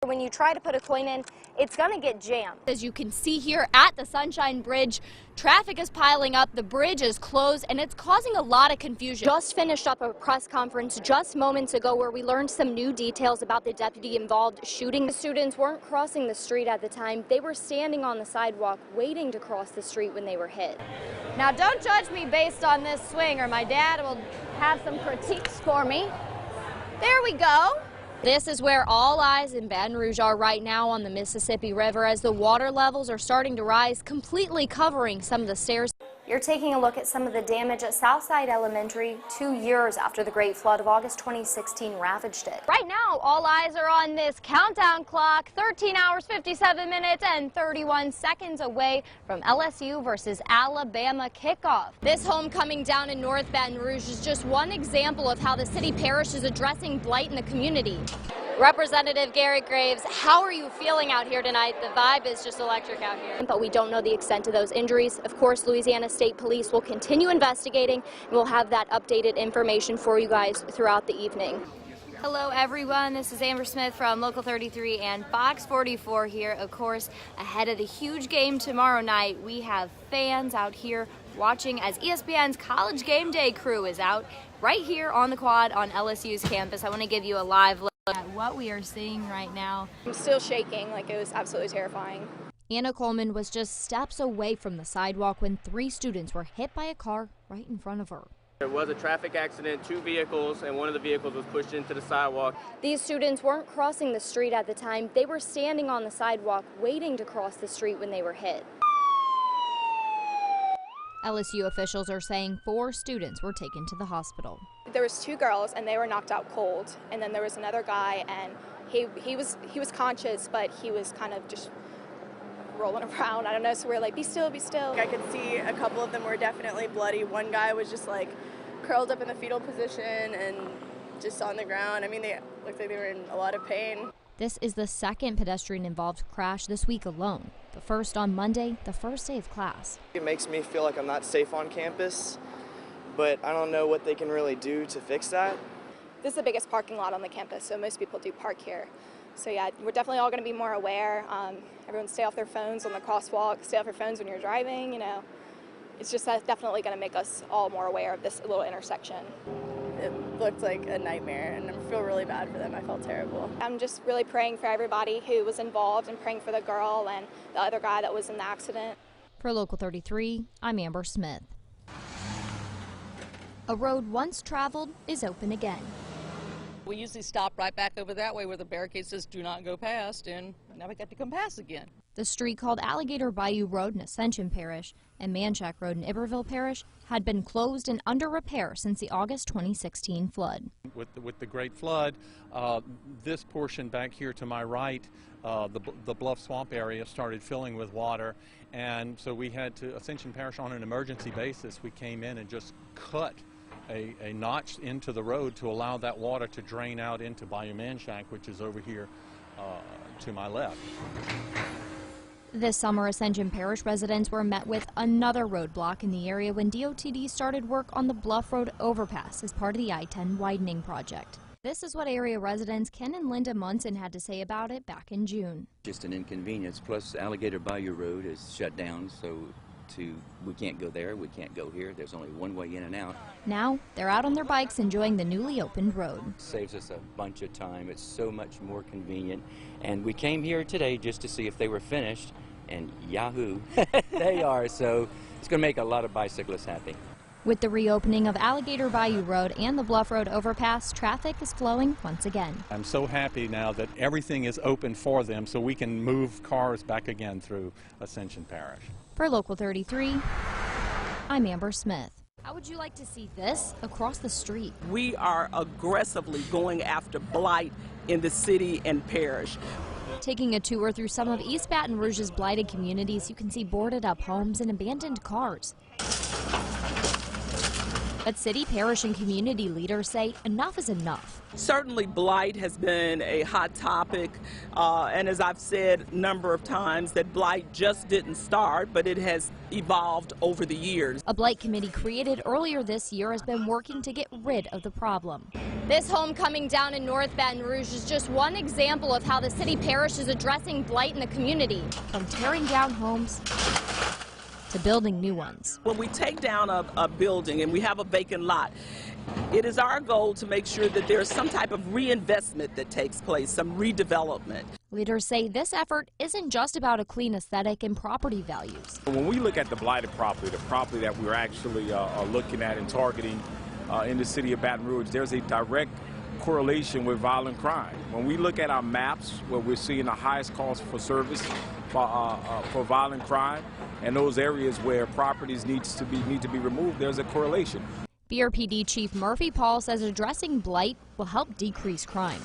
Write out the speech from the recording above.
When you try to put a coin in, it's going to get jammed. As you can see here at the Sunshine Bridge, traffic is piling up, the bridge is closed, and it's causing a lot of confusion. Just finished up a press conference just moments ago where we learned some new details about the deputy involved shooting. The students weren't crossing the street at the time. They were standing on the sidewalk waiting to cross the street when they were hit. Now don't judge me based on this swing or my dad will have some critiques for me. There we go. This is where all eyes in Baton Rouge are right now on the Mississippi River as the water levels are starting to rise, completely covering some of the stairs. You're taking a look at some of the damage at Southside Elementary 2 years after the Great Flood of August 2016 ravaged it. Right now, all eyes are on this countdown clock, 13 hours, 57 minutes, and 31 seconds away from LSU versus Alabama kickoff. This homecoming down in North Baton Rouge is just one example of how the city parish is addressing blight in the community. Representative Garrett Graves, how are you feeling out here tonight? The vibe is just electric out here. But we don't know the extent of those injuries. Of course, Louisiana State Police will continue investigating, and we'll have that updated information for you guys throughout the evening. Hello everyone, this is Amber Smith from Local 33 and Fox 44 here. Of course, ahead of the huge game tomorrow night, we have fans out here watching as ESPN's College Game Day crew is out right here on the quad on LSU's campus. I want to give you a live look at what we are seeing right now. I'm still shaking, like it was absolutely terrifying. Anna Coleman was just steps away from the sidewalk when 3 students were hit by a car right in front of her. There was a traffic accident, 2 vehicles, and one of the vehicles was pushed into the sidewalk. These students weren't crossing the street at the time. They were standing on the sidewalk waiting to cross the street when they were hit. LSU officials are saying 4 students were taken to the hospital. There was 2 girls and they were knocked out cold, and then there was another guy and he was conscious, but he was kind of just rolling around. I don't know, so we're like, be still, be still. I could see a couple of them were definitely bloody. One guy was just like curled up in the fetal position and just on the ground. I mean, they looked like they were in a lot of pain. This is the second pedestrian-involved crash this week alone. The first on Monday, the first day of class. It makes me feel like I'm not safe on campus, but I don't know what they can really do to fix that. This is the biggest parking lot on the campus, so most people do park here. So yeah, we're definitely all going to be more aware. Everyone stay off their phones on the crosswalk, stay off your phones when you're driving, you know. It's just definitely going to make us all more aware of this little intersection. It looked like a nightmare, and I feel really bad for them. I felt terrible. I'm just really praying for everybody who was involved and praying for the girl and the other guy that was in the accident. For Local 33, I'm Amber Smith. A road once traveled is open again. We usually stop right back over that way where the barricade says do not go past, and now we got to come past again. The street called Alligator Bayou Road in Ascension Parish and Manchac Road in Iberville Parish had been closed and under repair since the August 2016 flood. With the Great Flood, this portion back here to my right, the Bluff Swamp area started filling with water, and so we had to, Ascension Parish on an emergency basis, we came in and just cut a notch into the road to allow that water to drain out into Bayou Manchac, which is over here to my left. This summer, Ascension Parish residents were met with another roadblock in the area when DOTD started work on the Bluff Road overpass as part of the I-10 widening project. This is what area residents Ken and Linda Munson had to say about it back in June. Just an inconvenience, plus Alligator Bayou Road is shut down, so we can't go there, we can't go here. There's only one way in and out. Now, they're out on their bikes enjoying the newly opened road. It saves us a bunch of time. It's so much more convenient. And we came here today just to see if they were finished, and yahoo, they are. So it's going to make a lot of bicyclists happy. With the reopening of Alligator Bayou Road and the Bluff Road overpass, traffic is flowing once again. I'm so happy now that everything is open for them so we can move cars back again through Ascension Parish. For Local 33, I'm Amber Smith. How would you like to see this across the street? We are aggressively going after blight in the city and parish. Taking a tour through some of East Baton Rouge's blighted communities, you can see boarded up homes and abandoned cars. But city, parish, and community leaders say enough is enough. Certainly blight has been a hot topic, and as I've said a number of times, that blight just didn't start, but it has evolved over the years. A blight committee created earlier this year has been working to get rid of the problem. This home coming down in North Baton Rouge is just one example of how the city parish is addressing blight in the community. From tearing down homes to building new ones. When we take down a building and we have a vacant lot, it is our goal to make sure that there's some type of reinvestment that takes place, some redevelopment. Leaders say this effort isn't just about a clean aesthetic and property values. When we look at the blighted property, the property that we're actually looking at and targeting in the city of Baton Rouge, there's a direct correlation with violent crime. When we look at our maps where we're seeing the highest cost for service for violent crime and those areas where properties need to be removed, there's a correlation. BRPD Chief Murphy Paul says addressing blight will help decrease crime.